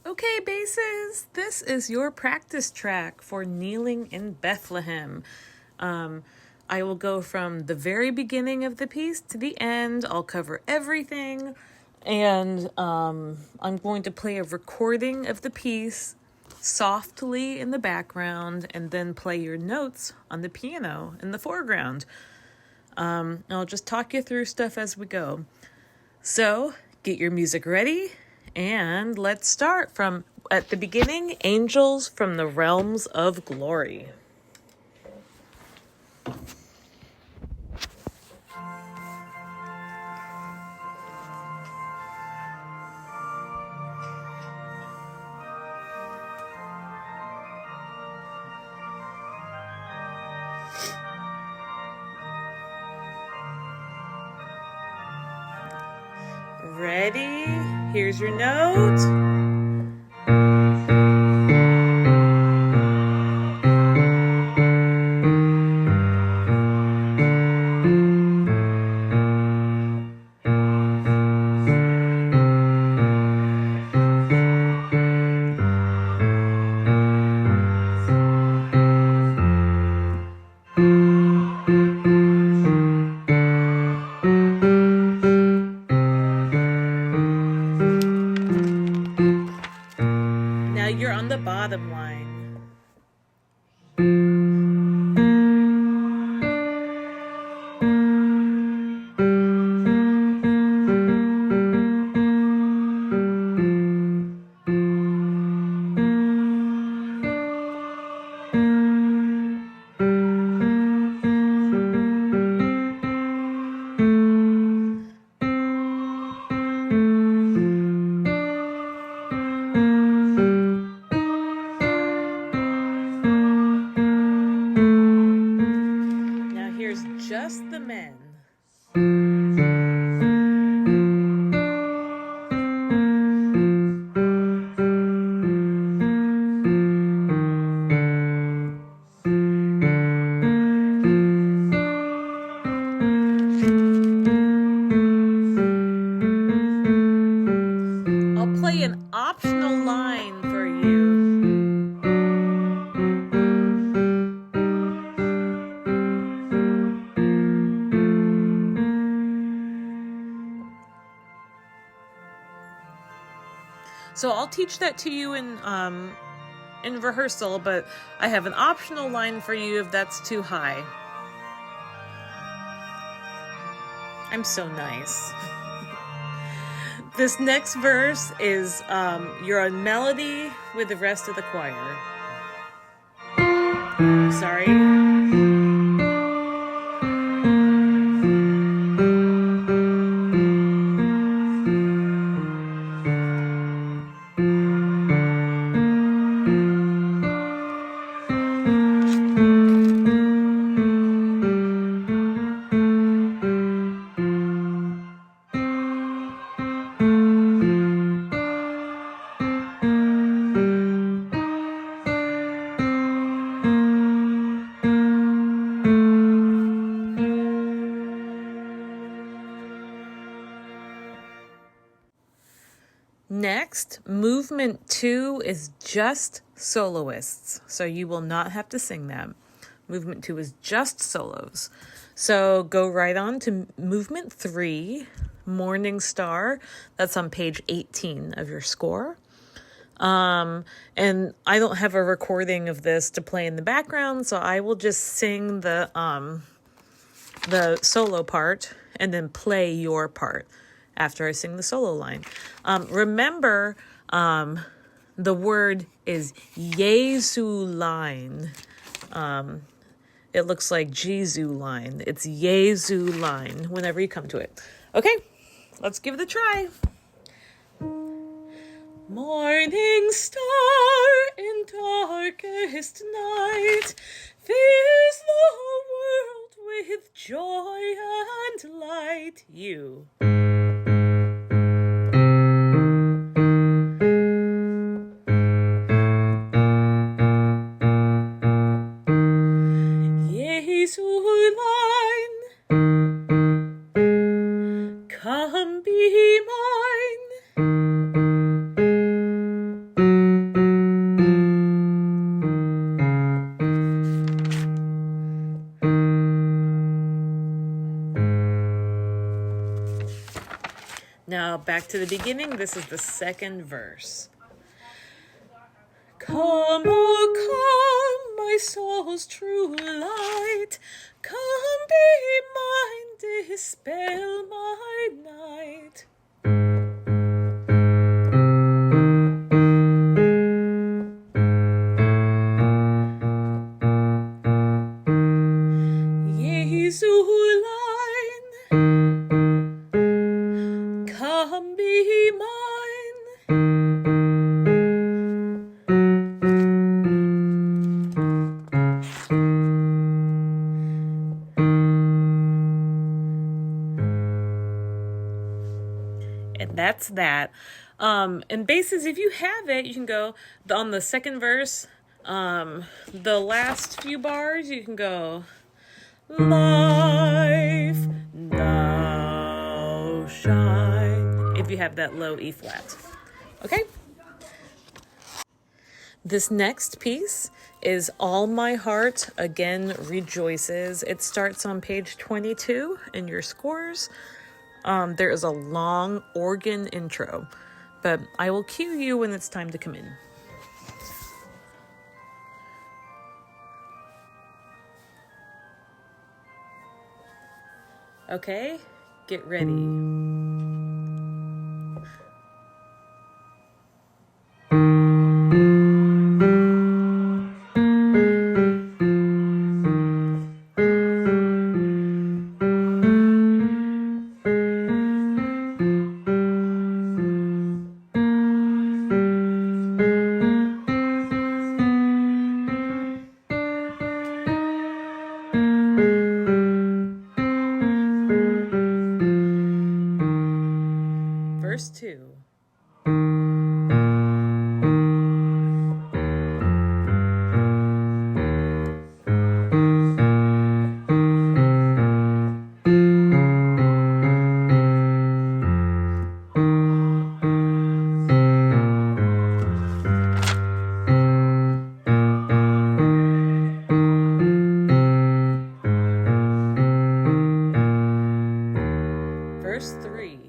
Okay, basses, this is your practice track for Kneeling in Bethlehem. I will go from the very beginning of the piece to the end. I'll cover everything, and I'm going to play a recording of the piece softly in the background and then play your notes on the piano in the foreground. I'll just talk you through stuff as we go. So, get your music ready. And let's start from at the beginning, Angels from the Realms of Glory. Ready? Here's your note. Now you're on the bottom line. Now here's just the men. I'll play an optional line for you. So I'll teach that to you in rehearsal, but I have an optional line for you if that's too high. I'm so nice. This next verse is you're on melody with the rest of the choir. Sorry. Next, movement 2 is just soloists, so you will not have to sing that. Movement 2 is just solos. So go right on to movement 3, Morning Star. That's on page 18 of your score. And I don't have a recording of this to play in the background, so I will just sing the solo part and then play your part after I sing the solo line. Remember, the word is Jesu line. It looks like Jesu line. It's Jesu line whenever you come to it. Okay, let's give it a try. Morning star in darkest night fills the world with joy and light. You. Jesu line, come be mine. to the beginning. This is the second verse. Come, oh come, my soul's true light. Come be mine, dispel my night. Jesu line, come be mine. And that's that. And basses, if you have it, you can go on the second verse. The last few bars, you can go, life now shine, if you have that low E flat. Okay? This next piece is All My Heart Again Rejoices. It starts on page 22 in your scores. There is a long organ intro, but I will cue you when it's time to come in. Okay, get ready. Verse 2. Verse 3.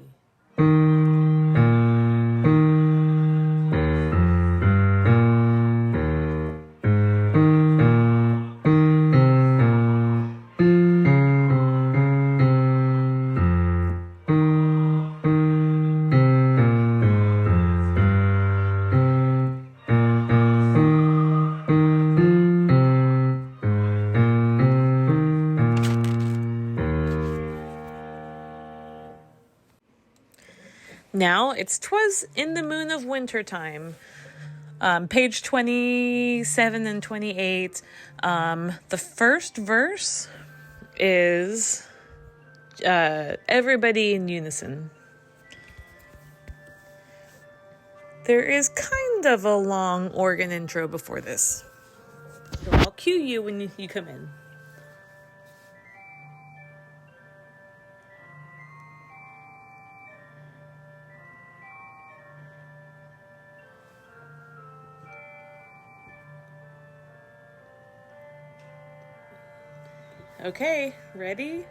Now it's 'Twas in the Moon of Winter Time. Page 27 and 28. The first verse is everybody in unison. There is kind of a long organ intro before this. So I'll cue you when you come in. Okay, ready?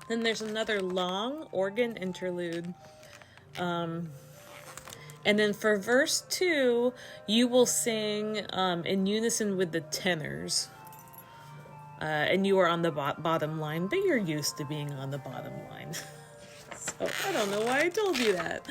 Then there's another long organ interlude. And then for verse 2, you will sing in unison with the tenors. And you are on the bottom line, but you're used to being on the bottom line. So I don't know why I told you that.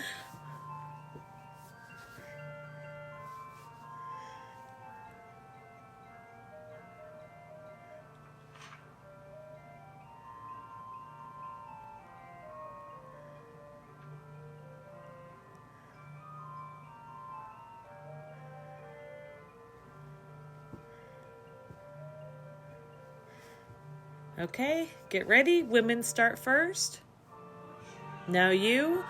Okay, get ready. Women start first. Now you.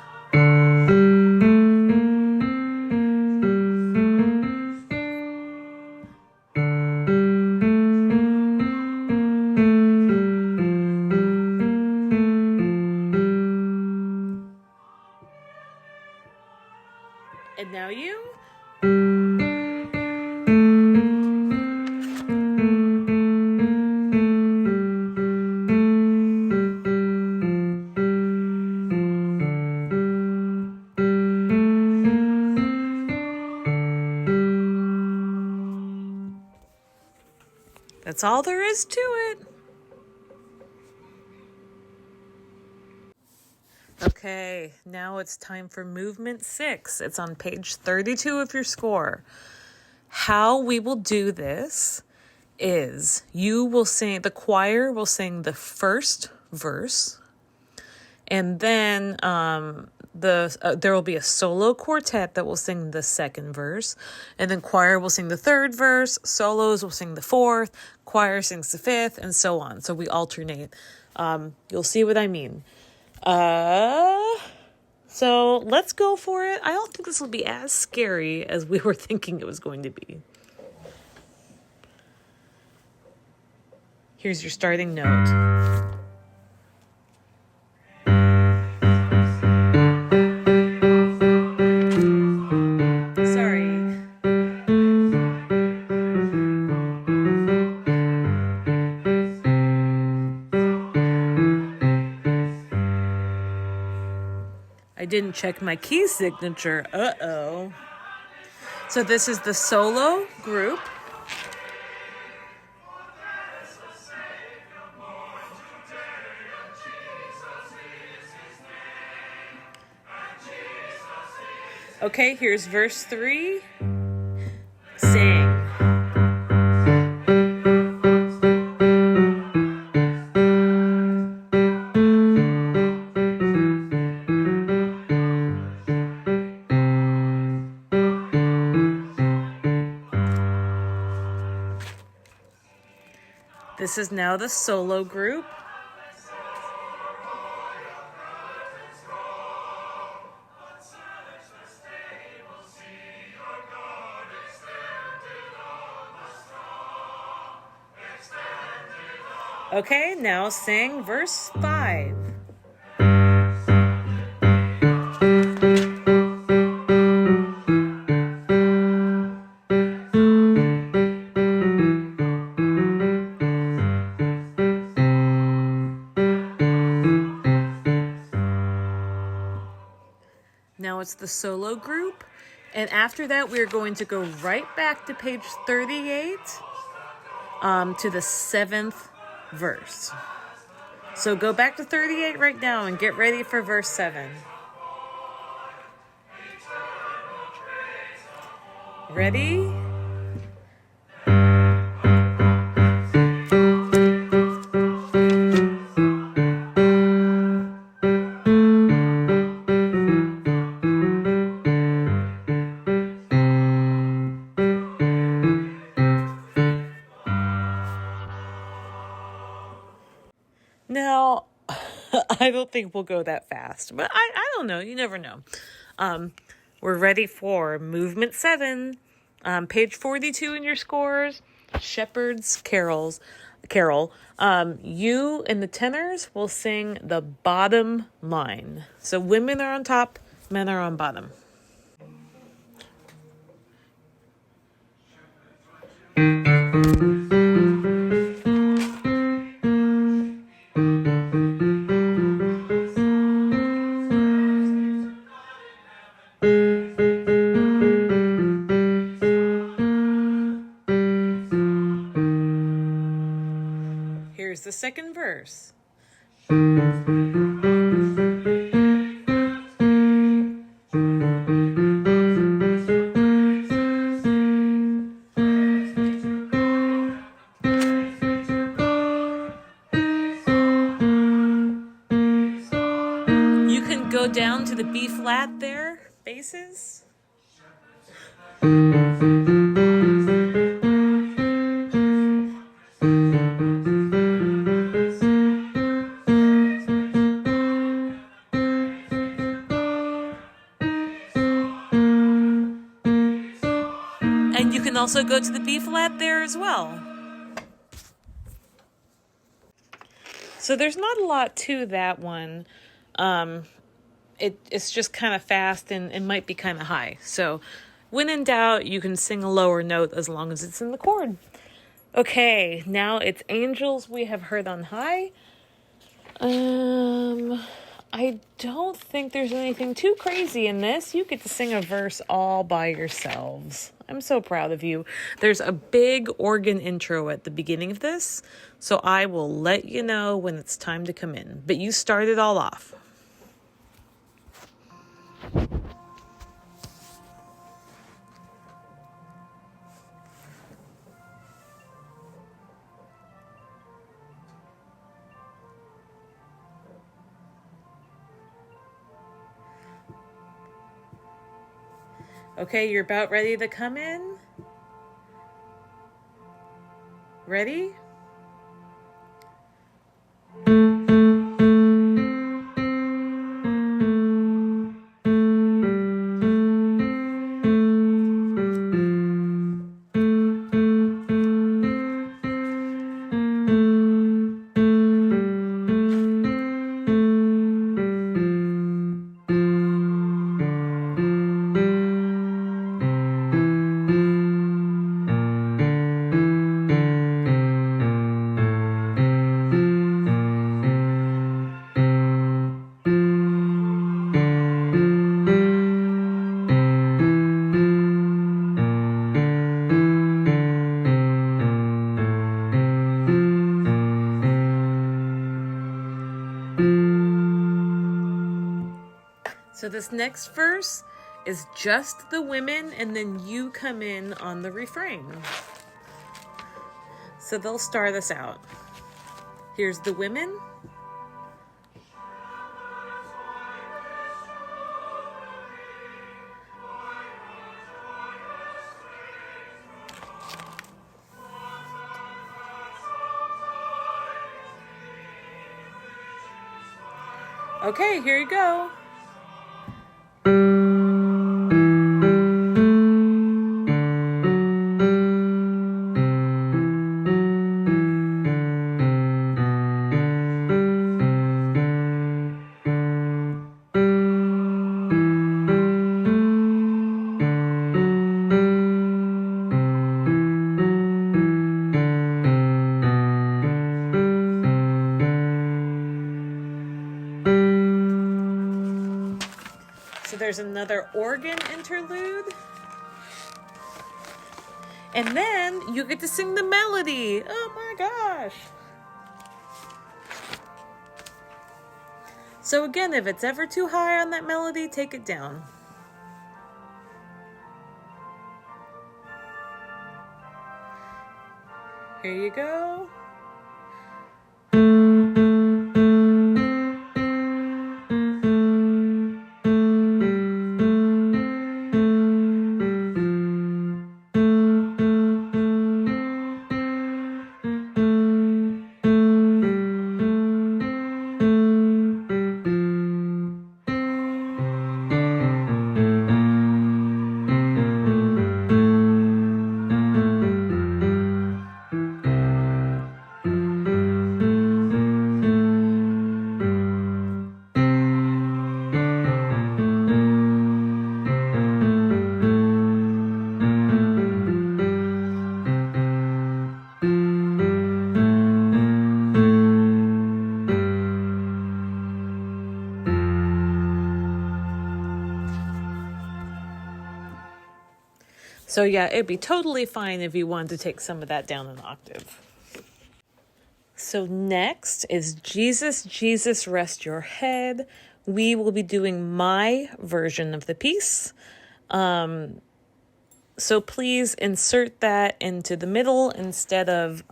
And now you. That's all there is to it. Okay, now it's time for movement 6. It's on page 32 of your score. How we will do this is the choir will sing the first verse, and then there will be a solo quartet that will sing the second verse, and then choir will sing the third verse, solos will sing the fourth, choir sings the fifth, and so on. So we alternate. You'll see what I mean. So let's go for it. I don't think this will be as scary as we were thinking it was going to be. Here's your starting note. I didn't check my key signature. Uh-oh. So this is the solo group. Okay, here's verse 3. Sing. This is now the solo group. Okay, now sing verse 5. Now it's the solo group. And after that, we're going to go right back to page 38 to the 7th verse. So go back to 38 right now and get ready for verse 7. Ready? Now, I don't think we'll go that fast, but I don't know. You never know. We're ready for movement 7, page 42 in your scores, Shepherd's Carol. You and the tenors will sing the bottom line. So women are on top, men are on bottom. Here's the second verse. You can go down to the B flat there, basses. also go to the B flat there as well. So there's not a lot to that one. It's just kind of fast and might be kind of high. So when in doubt, you can sing a lower note as long as it's in the chord. Okay, now it's Angels We Have Heard on High. I don't think there's anything too crazy in this. You get to sing a verse all by yourselves. I'm so proud of you. There's a big organ intro at the beginning of this, so I will let you know when it's time to come in. But you start it all off. Okay, you're about ready to come in? Ready? So this next verse is just the women, and then you come in on the refrain. So they'll start us out. Here's the women. Okay, here you go. So there's another organ interlude. And then you get to sing the melody. Oh my gosh. So again, if it's ever too high on that melody, take it down. Here you go. So yeah, it'd be totally fine if you wanted to take some of that down an octave. So next is Jesus, Jesus, Rest Your Head. We will be doing my version of the piece. So please insert that into the middle instead of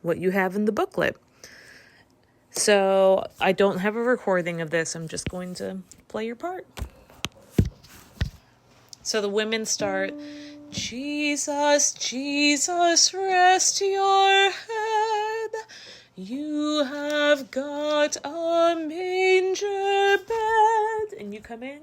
what you have in the booklet. So I don't have a recording of this. I'm just going to play your part. So the women start, Jesus, Jesus, rest your head. You have got a manger bed. And you come in.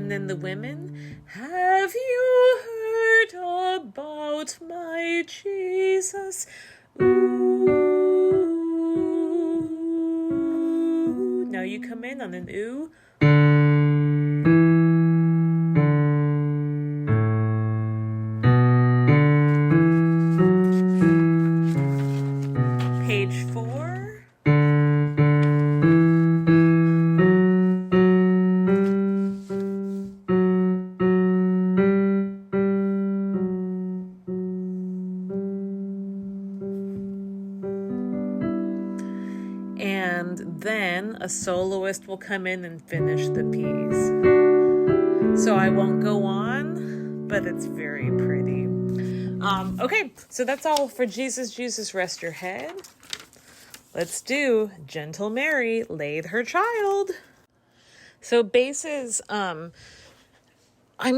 And then the women, have you heard about my Jesus? Ooh. Now you come in on an ooh. Page 4. And then a soloist will come in and finish the piece. So I won't go on, but it's very pretty. Okay, so that's all for Jesus, Jesus, Rest Your Head. Let's do Gentle Mary Laid Her Child. So basses, I'm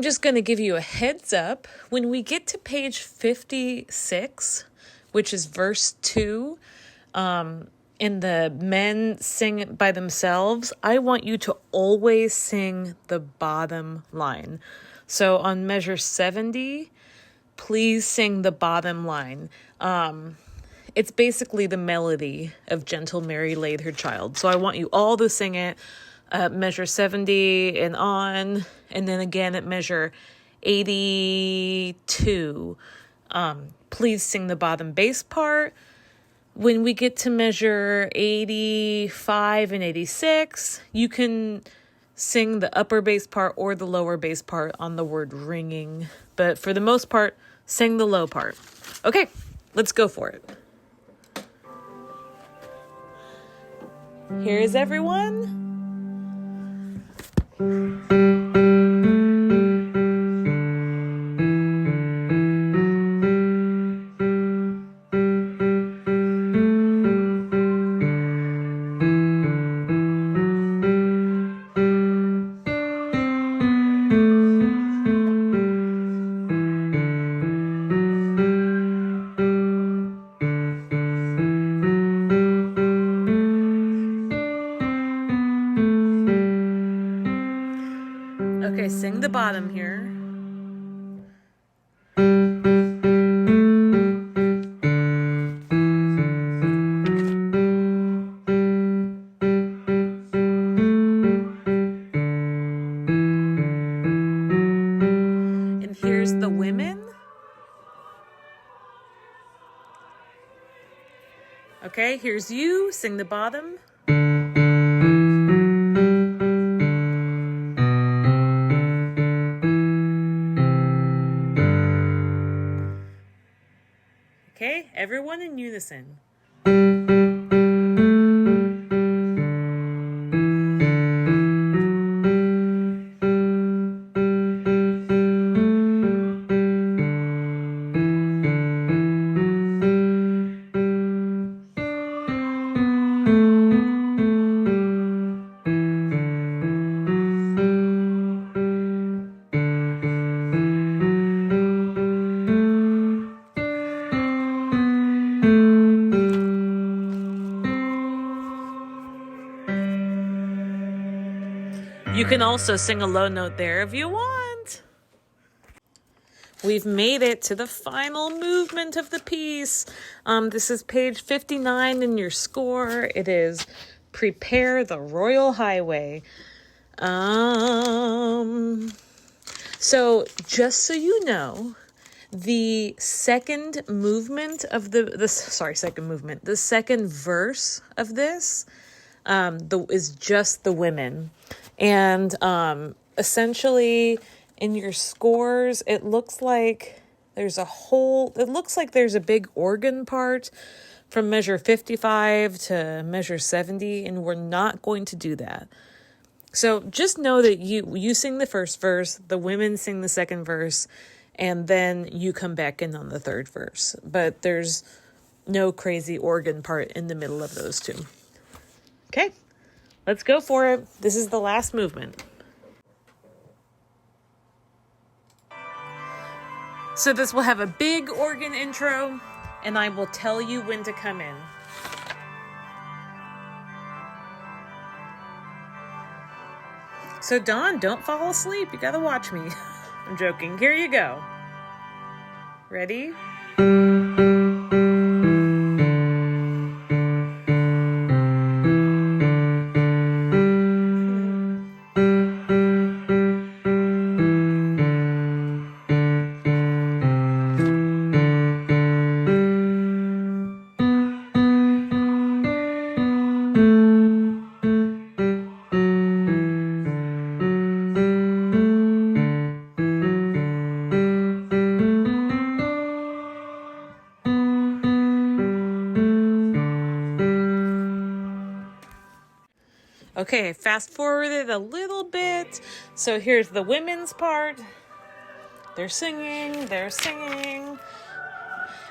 just going to give you a heads up. When we get to page 56, which is verse 2, and the men sing it by themselves, I want you to always sing the bottom line. So on measure 70, please sing the bottom line. It's basically the melody of Gentle Mary Laid Her Child. So I want you all to sing it at measure 70 and on, and then again at measure 82. Please sing the bottom bass part. When we get to measure 85 and 86, you can sing the upper bass part or the lower bass part on the word ringing. But for the most part, sing the low part. Okay, let's go for it. Here's everyone. Okay, sing the bottom here. And here's the women. Okay, here's you. Sing the bottom. Okay, everyone in unison. You can also sing a low note there if you want. We've made it to the final movement of the piece. This is page 59 in your score. It is Prepare the Royal Highway. So just so you know, the second movement of the second verse of this is just the women. And essentially in your scores, it looks like there's a big organ part from measure 55 to measure 70, and we're not going to do that. So just know that you sing the first verse, the women sing the second verse, and then you come back in on the third verse. But there's no crazy organ part in the middle of those two. Okay, let's go for it. This is the last movement. So this will have a big organ intro, and I will tell you when to come in. So Dawn, don't fall asleep. You gotta watch me. I'm joking. Here you go. Ready? Okay, fast forwarded a little bit. So here's the women's part. They're singing, they're singing.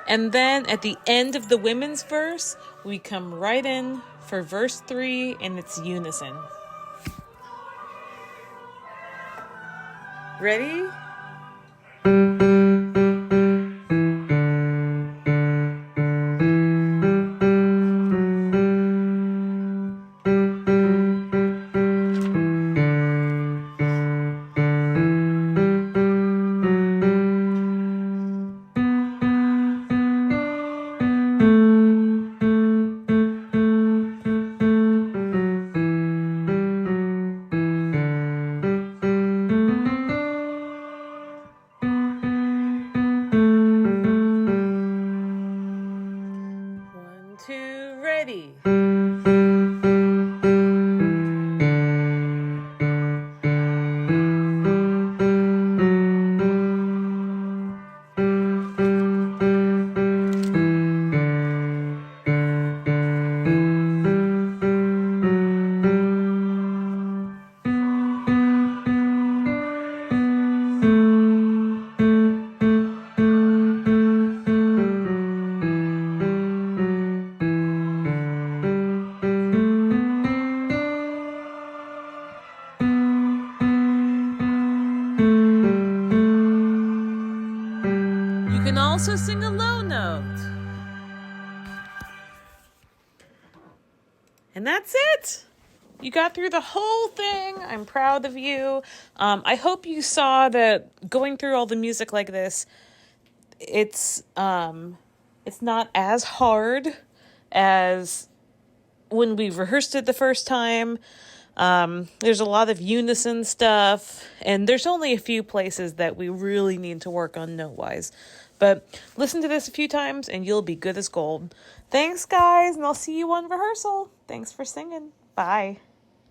And then at the end of the women's verse, we come right in for verse 3 and it's unison. Ready? One, two, ready. You can also sing a low note. And that's it. You got through the whole thing. I'm proud of you. I hope you saw that going through all the music like this, it's not as hard as when we rehearsed it the first time. There's a lot of unison stuff, and there's only a few places that we really need to work on note-wise. But listen to this a few times, and you'll be good as gold. Thanks, guys, and I'll see you on rehearsal. Thanks for singing. Bye.